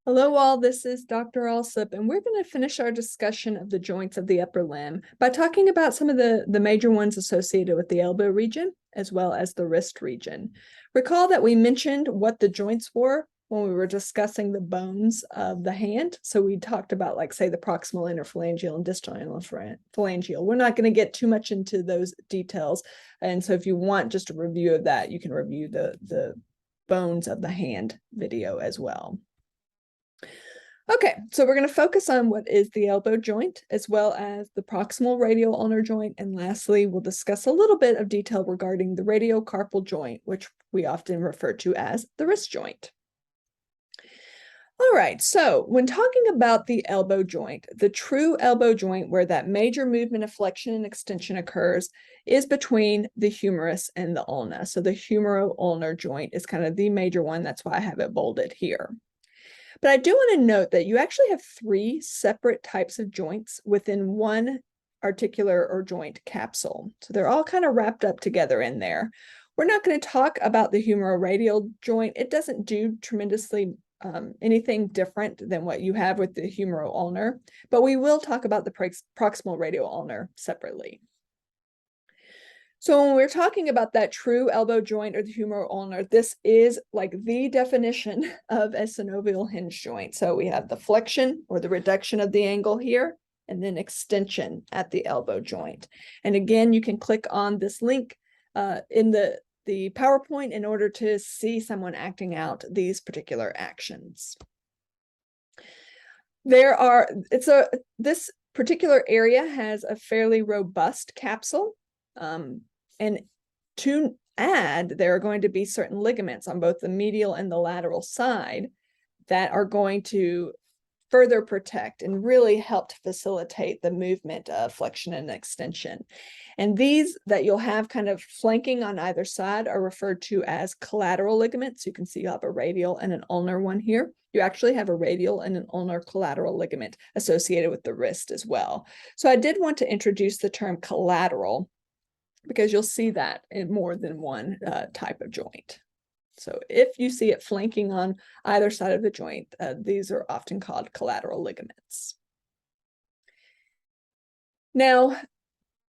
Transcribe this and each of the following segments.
Hello all, this is Dr. Alsop, and we're going to finish our discussion of the joints of the upper limb by talking about some of the major ones associated with the elbow region, as well as the wrist region. Recall that we mentioned what the joints were when we were discussing the bones of the hand. So we talked about, like, say, the proximal interphalangeal and distal interphalangeal. We're not going to get too much into those details. And so if you want just a review of that, you can review the bones of the hand video as well. Okay, so we're going to focus on what is the elbow joint, as well as the proximal radioulnar joint, and lastly, we'll discuss a little bit of detail regarding the radiocarpal joint, which we often refer to as the wrist joint. All right, so when talking about the elbow joint, the true elbow joint where that major movement of flexion and extension occurs is between the humerus and the ulna. So the humeroulnar joint is kind of the major one. That's why I have it bolded here. But I do want to note that you actually have three separate types of joints within one articular or joint capsule. So they're all kind of wrapped up together in there. We're not going to talk about the humeroradial joint. It doesn't do tremendously anything different than what you have with the humeroulnar, but we will talk about the proximal radioulnar separately. So when we're talking about that true elbow joint or the humeroulnar, this is like the definition of a synovial hinge joint. So we have the flexion or the reduction of the angle here, and then extension at the elbow joint. And again, you can click on this link in the PowerPoint in order to see someone acting out these particular actions. This particular area has a fairly robust capsule. And to add, there are going to be certain ligaments on both the medial and the lateral side that are going to further protect and really help to facilitate the movement of flexion and extension. And these that you'll have kind of flanking on either side are referred to as collateral ligaments. You can see you have a radial and an ulnar one here. You actually have a radial and an ulnar collateral ligament associated with the wrist as well. So I did want to introduce the term collateral, because you'll see that in more than one type of joint. So if you see it flanking on either side of the joint, these are often called collateral ligaments. Now,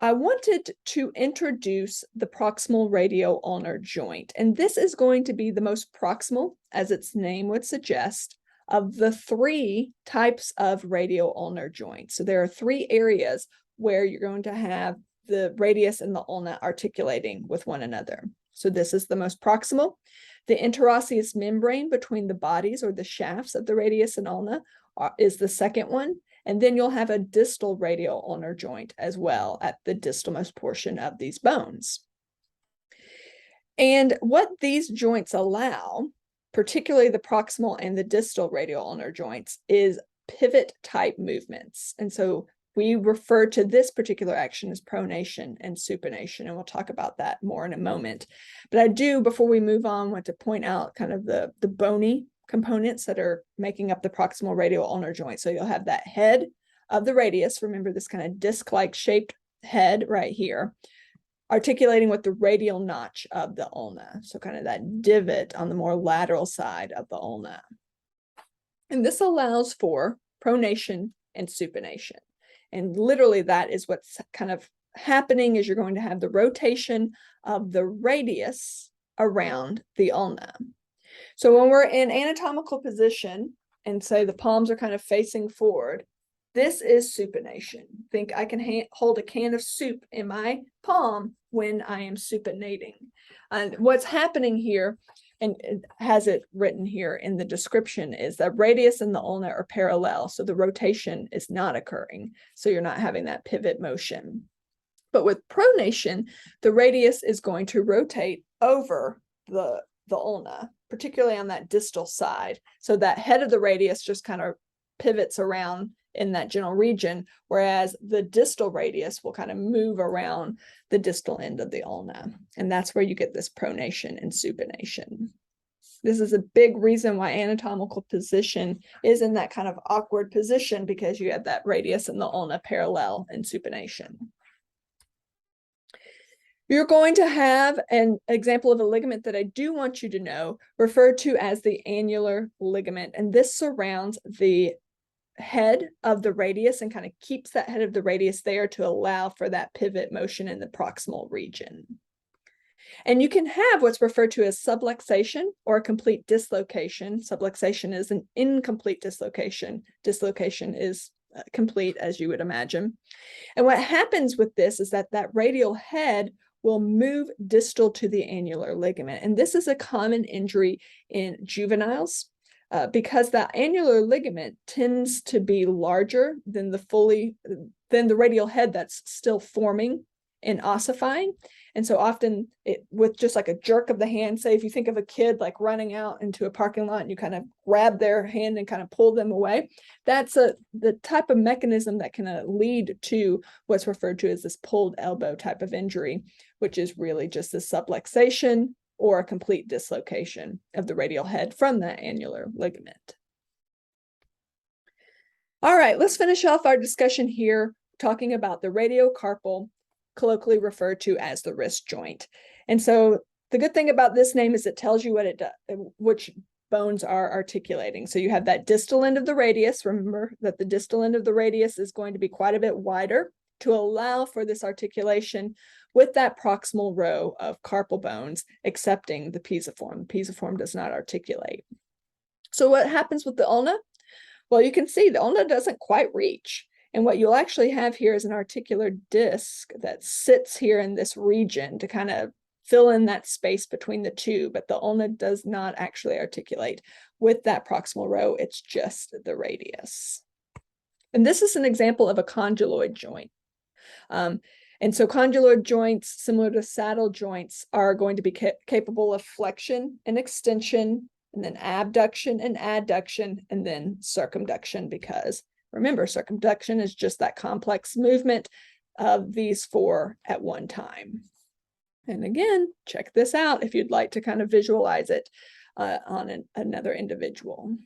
I wanted to introduce the proximal radioulnar joint, and this is going to be the most proximal, as its name would suggest, of the three types of radioulnar joints. So there are three areas where you're going to have the radius and the ulna articulating with one another. So this is the most proximal. The interosseous membrane between the bodies or the shafts of the radius and ulna is the second one. And then you'll have a distal radioulnar joint as well at the distalmost portion of these bones. And what these joints allow, particularly the proximal and the distal radioulnar joints, is pivot type movements. And so we refer to this particular action as pronation and supination, and we'll talk about that more in a moment. But I do, before we move on, want to point out kind of the bony components that are making up the proximal radioulnar joint. So you'll have that head of the radius, remember this kind of disc-like shaped head right here, articulating with the radial notch of the ulna. So kind of that divot on the more lateral side of the ulna. And this allows for pronation and supination. And literally that is what's kind of happening, is you're going to have the rotation of the radius around the ulna. So when we're in anatomical position and say the palms are kind of facing forward, this is supination. Think I can hold a can of soup in my palm when I am supinating. And what's happening here, and it has it written here in the description, is that radius and the ulna are parallel, so the rotation is not occurring, so you're not having that pivot motion. But with pronation, the radius is going to rotate over the ulna, particularly on that distal side, so that head of the radius just kind of pivots around in that general region, whereas the distal radius will kind of move around the distal end of the ulna. And that's where you get this pronation and supination. This is a big reason why anatomical position is in that kind of awkward position, because you have that radius and the ulna parallel in supination. You're going to have an example of a ligament that I do want you to know, referred to as the annular ligament. And this surrounds the head of the radius and kind of keeps that head of the radius there to allow for that pivot motion in the proximal region. And you can have what's referred to as subluxation or a complete dislocation. Subluxation is an incomplete dislocation. Dislocation is complete, as you would imagine. And what happens with this is that that radial head will move distal to the annular ligament. And this is a common injury in juveniles because that annular ligament tends to be larger than the radial head that's still forming and ossifying. And so often with just like a jerk of the hand, say if you think of a kid like running out into a parking lot and you kind of grab their hand and kind of pull them away, that's the type of mechanism that can lead to what's referred to as this pulled elbow type of injury, which is really just a subluxation or a complete dislocation of the radial head from that annular ligament. All right, let's finish off our discussion here talking about the radiocarpal, colloquially referred to as the wrist joint. And so the good thing about this name is it tells you what it does, which bones are articulating. So you have that distal end of the radius. Remember that the distal end of the radius is going to be quite a bit wider to allow for this articulation with that proximal row of carpal bones, excepting the pisiform. The pisiform does not articulate. So what happens with the ulna? Well, you can see the ulna doesn't quite reach. And what you'll actually have here is an articular disc that sits here in this region to kind of fill in that space between the two, but the ulna does not actually articulate with that proximal row. It's just the radius. And this is an example of a condyloid joint. And so condyloid joints, similar to saddle joints, are going to be capable of flexion and extension, and then abduction and adduction, and then circumduction, because remember, circumduction is just that complex movement of these four at one time. And again, check this out if you'd like to kind of visualize it on another individual.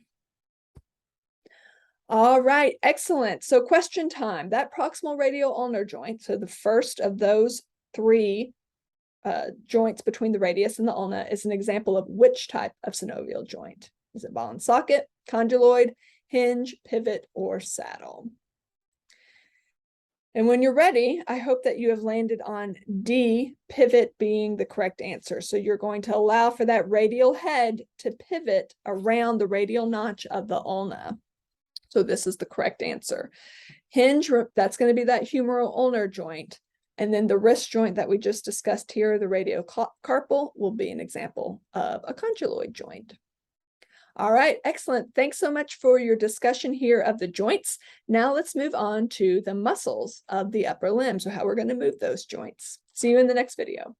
All right, excellent. So question time. That proximal radioulnar joint, so the first of those three joints between the radius and the ulna, is an example of which type of synovial joint? Is it ball and socket, condyloid, hinge, pivot, or saddle? And when you're ready, I hope that you have landed on D, pivot being the correct answer. So you're going to allow for that radial head to pivot around the radial notch of the ulna. So this is the correct answer. Hinge, that's going to be that humeroulnar joint. And then the wrist joint that we just discussed here, the radiocarpal, will be an example of a condyloid joint. All right, excellent. Thanks so much for your discussion here of the joints. Now let's move on to the muscles of the upper limb, so how we're going to move those joints. See you in the next video.